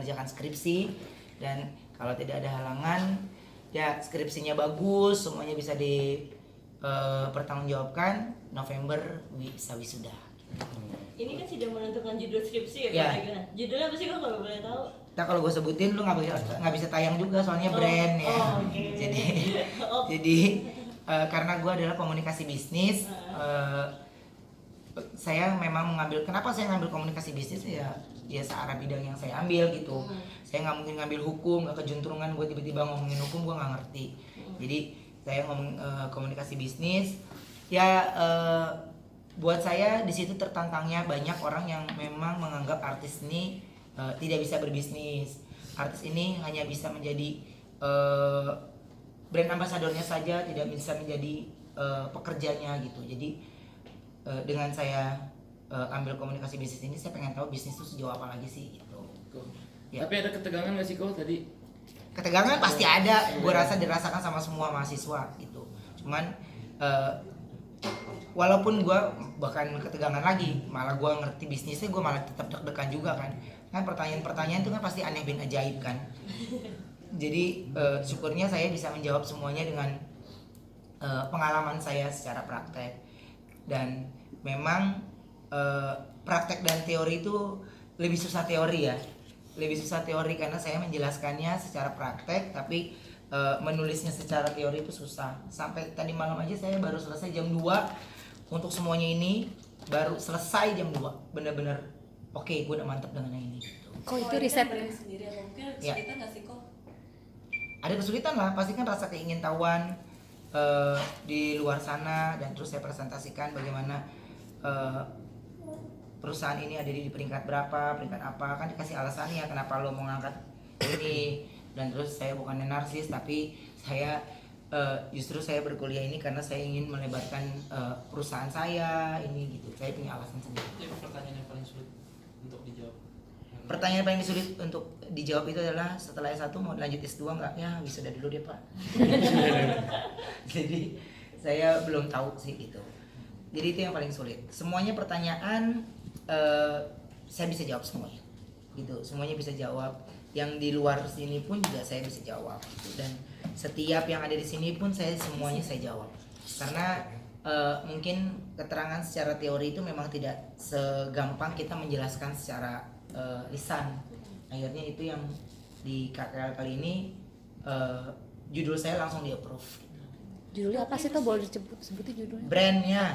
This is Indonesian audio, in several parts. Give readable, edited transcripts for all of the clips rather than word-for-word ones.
mengerjakan skripsi, dan kalau tidak ada halangan ya skripsinya bagus, semuanya bisa pertanggungjawabkan, November bisa wisuda. Ini kan sudah menentukan judul skripsi ya, Ya. Kak? Judulnya apa sih kok kalau boleh tahu? Nah kalau gue sebutin lu nggak bisa tayang juga soalnya brand ya. Okay. Jadi karena gue adalah komunikasi bisnis, saya memang kenapa saya ngambil komunikasi bisnis ya searah bidang yang saya ambil gitu. Saya nggak mungkin ngambil hukum, nggak kejuntrungan gue tiba-tiba ngomongin hukum, gue nggak ngerti. Jadi saya ngomong komunikasi bisnis ya. Buat saya di situ tertantangnya banyak orang yang memang menganggap artis ini tidak bisa berbisnis. Artis ini hanya bisa menjadi brand ambasadornya saja, tidak bisa menjadi pekerjanya gitu. Jadi dengan saya ambil komunikasi bisnis ini, saya pengen tahu bisnis itu sejauh apa lagi sih gitu. Ya. Tapi ada ketegangan nggak sih kok tadi? Ketegangan pasti ada, gue rasa dirasakan sama semua mahasiswa gitu. Cuman walaupun gue bahkan ketegangan lagi, malah gue ngerti bisnisnya, gue malah tetap deg-degan juga kan pertanyaan-pertanyaan itu kan pasti aneh bin ajaib kan. Jadi syukurnya saya bisa menjawab semuanya dengan pengalaman saya secara praktek. Dan memang praktek dan teori itu lebih susah teori ya, lebih susah teori karena saya menjelaskannya secara praktek, tapi menulisnya secara teori itu susah. Sampai tadi malam aja saya baru selesai jam 2 untuk semuanya ini, baru selesai jam 2. Bener-bener oke, gue udah mantep dengan yang ini gitu. Kok itu riset sendiri atau mungkin kesulitan nggak sih kok? Ada kesulitan lah, pasti kan rasa keingintahuan di luar sana, dan terus saya presentasikan bagaimana perusahaan ini ada di peringkat berapa, peringkat apa, kan dikasih alasannya kenapa lo mau ngangkat ini. Dan terus saya bukannya narsis, tapi saya justru saya berkuliah ini karena saya ingin melebarkan perusahaan saya ini gitu. Saya punya alasan sendiri. Itu pertanyaan yang paling sulit untuk dijawab. Pertanyaan paling sulit untuk dijawab itu adalah setelah S1 mau lanjut S2 nggak? Ya wisuda dulu deh Pak. Jadi saya belum tahu sih gitu. Jadi itu yang paling sulit. Semuanya pertanyaan saya bisa jawab semuanya. Gitu, semuanya bisa jawab. Yang di luar sini pun juga saya bisa jawab. Gitu. Dan setiap yang ada di sini pun semuanya saya jawab. Karena mungkin keterangan secara teori itu memang tidak segampang kita menjelaskan secara lisan. Akhirnya itu yang di KKL kali ini judul saya langsung di approve. judulnya apa sih tuh, boleh sebutin judulnya? Brandnya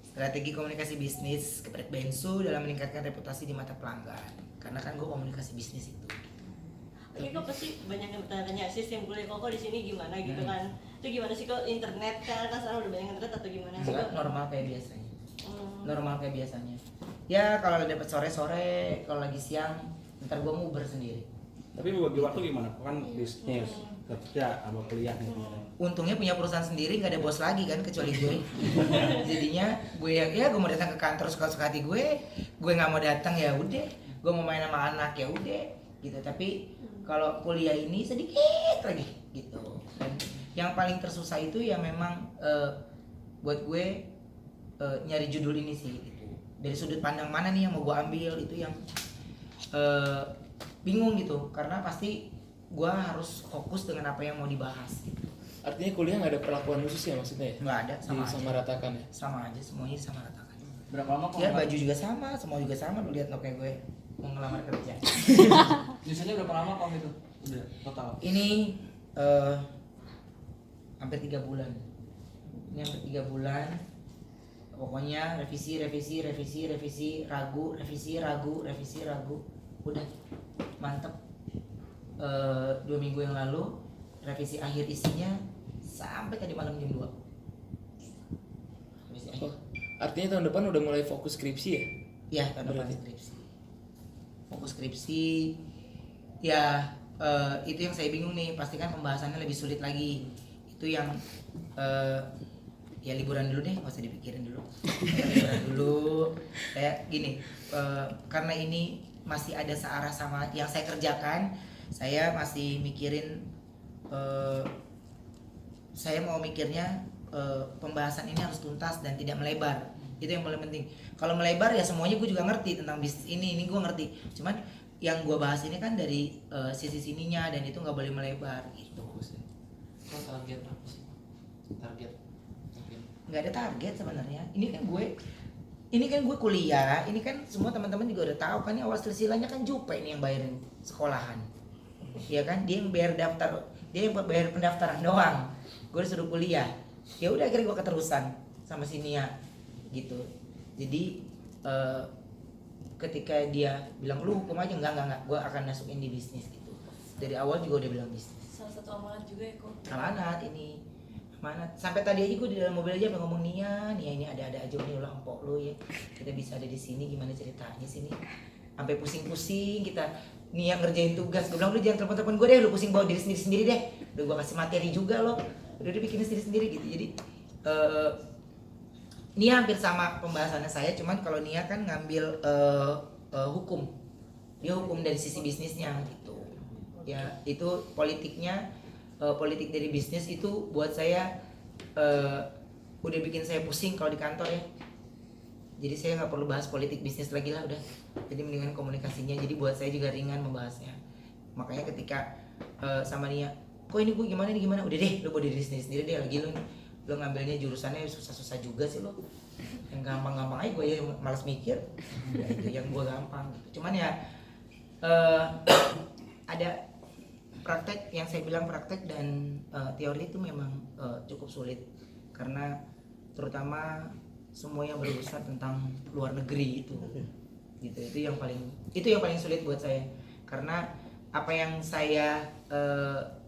strategi komunikasi bisnis Geprek Bensu dalam meningkatkan reputasi di mata pelanggan. Karena kan gue komunikasi bisnis itu. Ini kok pasti banyak yang bertanya sistem kuliah kok di sini gimana gitu kan? Itu gimana sih kok internet kan sekarang udah banyak internet atau gimana sih kok? Normal kayak biasanya. Normal kayak biasanya. Ya kalau dapat sore-sore, kalau lagi siang, ntar gue nguber sendiri. Tapi bagi waktu gimana? Kan bisnis, kerja, sama kuliah gitu. Untungnya punya perusahaan sendiri, nggak ada bos lagi kan kecuali gue. Jadinya gue gue mau datang ke kantor suka-suka hati gue nggak mau datang ya udah, gue mau main sama anak ya udah gitu. Tapi kalau kuliah ini sedikit lagi gitu. Dan yang paling tersusah itu ya memang buat gue nyari judul ini sih gitu. Dari sudut pandang mana nih yang mau gue ambil, itu yang bingung gitu, karena pasti gue harus fokus dengan apa yang mau dibahas gitu. Artinya kuliah nggak ada perlakuan khusus ya maksudnya ya? Nggak ada, sama aja. Sama ratakan ya? Sama aja, semuanya sama ratakan. Berapa lama kok? Ya baju juga sama, semua juga sama. Lu lihat lo kayak gue mau ngelamar kerja. Biasanya berapa lama kok itu? Udah total. Ini hampir 3 bulan. Ini hampir 3 bulan. Pokoknya revisi, ragu. Udah mantep. 2 minggu yang lalu revisi akhir isinya sampai tadi malam jam 2. Revisi akhir. Oh, artinya tahun depan udah mulai fokus skripsi ya? Ya, tahun depan Berarti. skripsi. Fokus skripsi. Ya, itu yang saya bingung nih. Pastikan pembahasannya lebih sulit lagi. Itu yang ya liburan dulu deh, nggak usah dipikirin dulu. Liburan dulu. Kayak gini, karena ini masih ada searah sama yang saya kerjakan, saya masih mikirin. Saya mau mikirnya pembahasan ini harus tuntas dan tidak melebar. Itu yang paling penting. Kalau melebar ya semuanya gue juga ngerti tentang bisnis ini gue ngerti. Cuman yang gue bahas ini kan dari sisi sininya, dan itu nggak boleh melebar gitu. Fokus ya. Kok target apa sih? Target. Nggak ada target sebenarnya. Ini kan gue kuliah, ini kan semua teman-teman juga udah tahu kan, ini awal silsilahnya kan Jupe ini yang bayarin sekolahan. Ya kan, dia yang bayar bayar pendaftaran doang. Gue disuruh kuliah. Ya udah akhirnya gue keterusan sama si Nia gitu. Jadi ketika dia bilang lu hukum aja, enggak, gue akan masukin di bisnis gitu. Dari awal juga udah bilang bisnis. Salah satu amanat juga ya kok. Amanat ini. Amanat. Sampai tadi aja gue di dalam mobil aja ngomong Nia ini ada aja nih, ulah empok lu ya. Kita bisa ada di sini, gimana ceritanya sini? Sampai pusing-pusing kita Nia ngerjain tugas. Gue bilang lu jangan telepon-telepon gue deh, lu pusing bawa diri sendiri deh. Udah gue kasih materi juga lo. Udah bikin sendiri gitu. Jadi Nia hampir sama pembahasannya saya, cuman kalau Nia kan ngambil hukum. Dia hukum dari sisi bisnisnya gitu. Ya, itu politiknya, politik dari bisnis itu buat saya udah bikin saya pusing kalau di kantor ya. Jadi saya nggak perlu bahas politik bisnis lagi lah udah. Jadi mendingan komunikasinya. Jadi buat saya juga ringan membahasnya. Makanya ketika sama Nia, kok ini gue gimana nih gimana? Udah deh, lu buat diri sendiri deh, lagi lu ngambilnya jurusannya susah-susah juga sih lo. Yang gampang-gampang aja gue ya malas mikir. Ya, itu yang gue gampang. Cuman ya ada praktek, yang saya bilang praktek dan teori itu memang cukup sulit, karena terutama semua yang berurusan tentang luar negeri itu gitu. Itu yang paling sulit buat saya, karena apa yang saya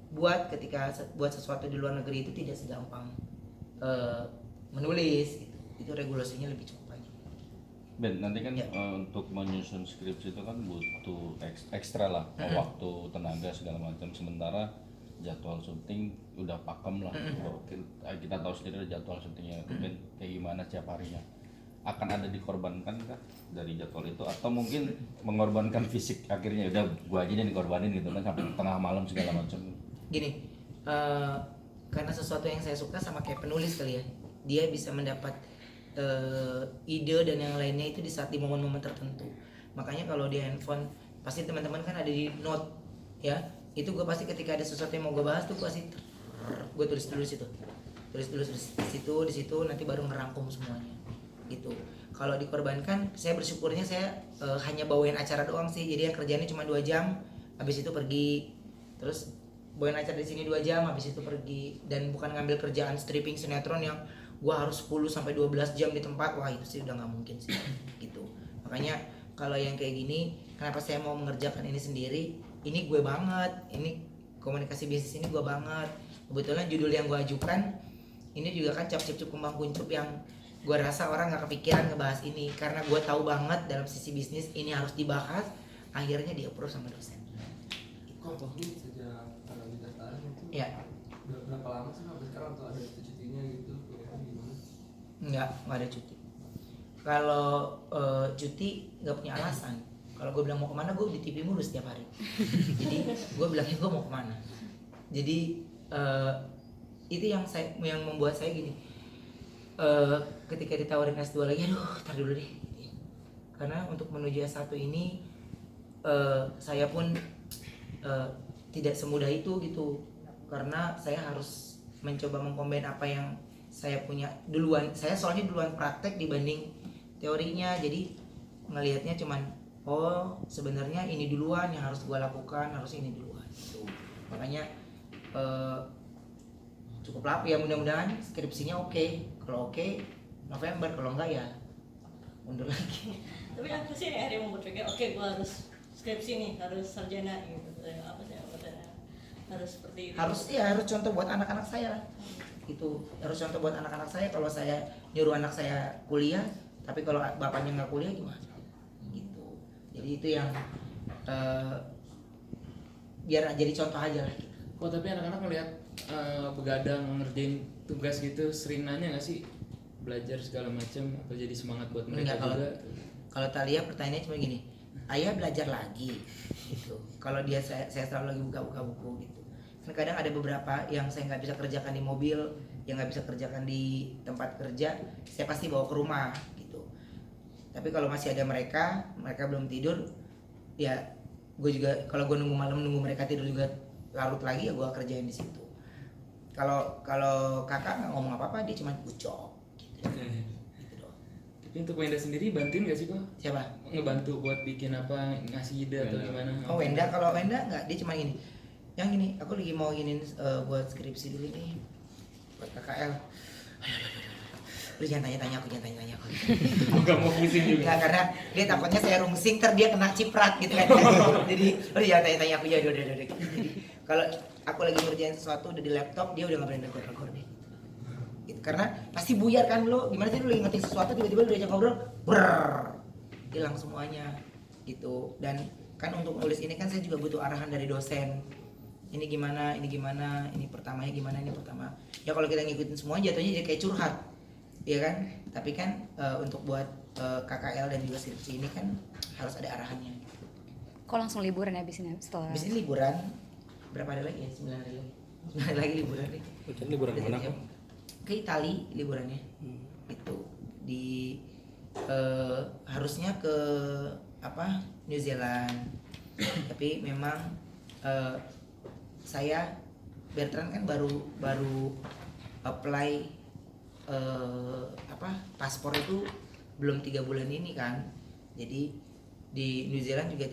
buat ketika buat sesuatu di luar negeri itu tidak segampang menulis gitu. Itu regulasinya lebih cukup banyak. Ben, nanti kan Ya. untuk menyusun skripsi itu kan butuh ekstra lah, waktu, tenaga segala macam. Sementara jadwal syuting udah pakem lah. Kita tahu sendiri jadwal syutingnya itu Ben kayak gimana setiap harinya. Akan ada dikorbankan kah dari jadwal itu, atau mungkin mengorbankan fisik akhirnya udah gua aja yang dikorbanin gitu kan sampai tengah malam segala macam. Gini, karena sesuatu yang saya suka sama kayak penulis kali ya, dia bisa mendapat ide dan yang lainnya itu di saat di momen-momen tertentu. Makanya kalau di handphone pasti teman-teman kan ada di note ya, itu gue pasti ketika ada sesuatu yang mau gue bahas tuh gue pasti gue tulis dulu di situ nanti baru ngerangkum semuanya gitu. Kalau dikorbankan, saya bersyukurnya saya hanya bawain acara doang sih, jadi yang kerjanya cuma 2 jam, habis itu pergi, terus bawain acara di sini 2 jam, habis itu pergi, dan bukan ngambil kerjaan stripping sinetron yang gua harus 10 sampai 12 jam di tempat. Wah, itu sih udah nggak mungkin sih gitu. Makanya kalau yang kayak gini, kenapa saya mau mengerjakan ini sendiri, ini gue banget, ini komunikasi bisnis ini gue banget. Kebetulan judul yang gue ajukan ini juga kan cap-cip kembang kuncup yang gue rasa orang nggak kepikiran ngebahas ini, karena gue tahu banget dalam sisi bisnis ini harus dibahas, akhirnya di approve sama dosen. Kok ini sejak tanggal pendaftaran itu Ya. berapa lama sih sampai sekarang tuh ada cutinya gitu? Gimana? Nggak ada cuti. Kalau cuti nggak punya alasan. Kalau gue bilang mau kemana, gue di TV mulu setiap hari. Jadi gue bilangnya gue mau kemana. Jadi itu yang membuat saya gini. Ketika ditawarin S2 lagi, aduh, tar dulu deh. Karena untuk menuju S1 ini saya pun tidak semudah itu gitu. Karena saya harus mencoba mengkombin apa yang saya punya duluan. Saya soalnya duluan praktek dibanding teorinya, jadi ngelihatnya cuman sebenarnya ini duluan yang harus gue lakukan, harus ini duluan gitu. Makanya cukup lama ya, mudah-mudahan skripsinya oke. Kalau oke November, kalau enggak ya mundur lagi. Tapi apa sih yang membuat pikir oke gue harus skripsi nih, harus sarjana gitu. Apa sih harus seperti itu? Harus contoh buat anak-anak saya lah. Itu harus contoh buat anak-anak saya. Kalau saya nyuruh anak saya kuliah, tapi kalau bapaknya nggak kuliah gimana? Gitu. Jadi itu yang biar jadi contoh aja lah. Gitu. Kok tapi anak-anak ngelihat begadang ngerjain tugas gitu sering nanya nggak sih belajar segala macam, atau jadi semangat buat mereka juga? Kalau Talia pertanyaannya cuma gini, ayah belajar lagi gitu. Kalau dia saya selalu lagi buka buku gitu. Kan kadang ada beberapa yang saya nggak bisa kerjakan di mobil, yang nggak bisa kerjakan di tempat kerja, saya pasti bawa ke rumah gitu. Tapi kalau masih ada mereka belum tidur, ya gue juga kalau gue nunggu malam nunggu mereka tidur juga larut lagi, ya gue kerjain di situ. Kalau kakak nggak ngomong apa-apa, dia cuma ucok gitu. Gitu doang. Tapi untuk Wenda sendiri bantuin gak sih kok? Siapa? Ngebantu buat bikin apa, ngasih ide atau gimana? Oh Wenda, kalau Wenda nggak, dia cuma gini. Yang gini, aku lagi mau giniin buat skripsi dulu nih, buat KKL. Lu jangan tanya-tanya aku. Gak mau pusing juga. Enggak, karena dia takutnya saya rungsing, ter dia kena ciprat gitu kan. Jadi, lu jangan tanya-tanya aku, ya udah. Jadi, kalau aku lagi ngerjain sesuatu udah di laptop, dia udah nggak berani rekor deh. Gitu. Karena pasti buyar kan lu. Gimana sih lu lagi ngerti sesuatu tiba-tiba lu diajak ngobrol, hilang semuanya gitu. Dan kan untuk nulis ini kan saya juga butuh arahan dari dosen. Ini gimana, ini pertamanya gimana, ini pertama. Ya kalau kita ngikutin semua jatuhnya jadi kayak curhat. Ya kan? Tapi kan untuk buat KKL dan juga skripsi ini kan harus ada arahannya. Kok langsung liburan ya abis ini setelah? Abis ini liburan, berapa hari lagi ya? 9 hari lagi. 9 hari lagi liburan deh. Hujan liburan kemana kok? Ke Itali liburannya. Itu di harusnya ke New Zealand. Tapi memang saya Bertrand kan baru apply paspor itu belum 3 bulan ini kan. Jadi di New Zealand juga